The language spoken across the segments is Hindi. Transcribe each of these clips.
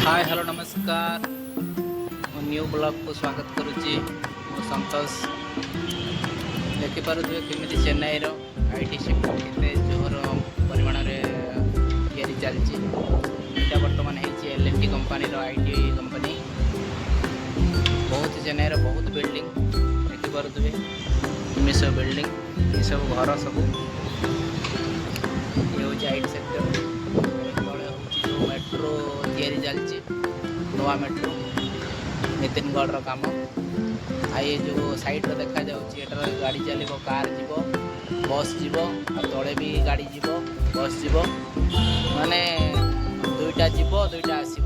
हाय हेलो नमस्कार न्यू ब्लॉग को स्वागत करुच्ची मो संतोष देखिपे केमी चेन्नई आईटी शिफ्ट के जोर परिमाण में चलती यहाँ बर्तमान एल&टी कंपानी आईटी कंपनी बहुत चेन्नई बहुत बिल्डिंग देखिपे केमी सब बिल्डिंग ये सब घर सब ये हूँ आईटी सेक्टर जो मेट्रो तैयारी चलती नवा मेट्रो नितिनगढ़ काम ये जो साइड रो देखा जाऊँगी गाड़ी चलो कार जीव बस जीव तले भी गाड़ी जीव बस जीव माने दुईटा जीव दुईटा आसो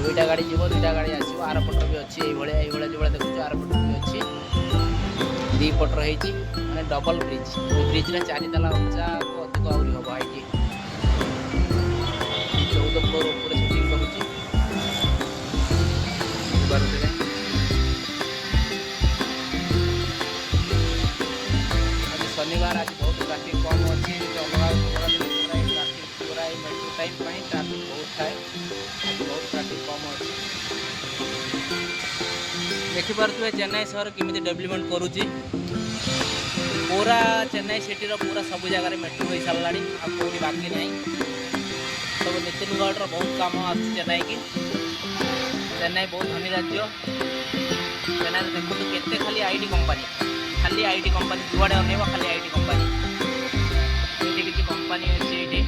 दुईटा गाड़ी जीव दुईटा गाड़ी आसो आर पटर भी अच्छी ये जो देखो आर पटर भी अच्छी दी पटर होती माने डबल ब्रिज ब्रिज चार ताला उच्चा अधिक आहरी हम आईटी 14 फ्लोर ऊपर शूटिंग करुच्ची आज शनिवार आज बहुत ट्राफिक कम अच्छी ट्राफिक पूरा मेट्रो टाइम ट्राफिक बहुत थाए आज बहुत ट्राफिक कम अच्छी देखिपे चेन्नई सहर केमी डेवलपमेंट करुच्ची पूरा चेन्नई सिटी पूरा सब जगह मेट्रो हो सारा कौटी बाकी नहीं सब नितिनगढ़ बहुत काम आस चेन्नई की चेन्नई बहुत धनी राज्य चेन्नई देखो केते खाली आईटी कंपनी जुआड़े अनेब खाली आईटी कंपनी ये किसी कंपनी अच्छी ये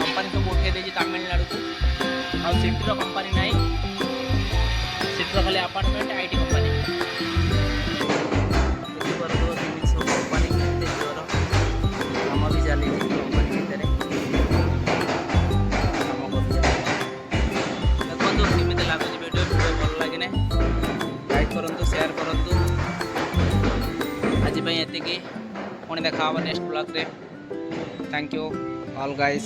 कंपनी सब उठे दे तमिलनाडु को आ सिटी कंपनी ना सिटी खाली अपार्टमेंट आईटी कंपनी सब कंपनी जोर काम भी चली कंपनी भितर लगुच वीडियो भल लगे लाइक करूँ शेयर करूँ आज ये पुणी देखा नेक्स्ट ब्लॉग रे थैंक यू ऑल गाइज।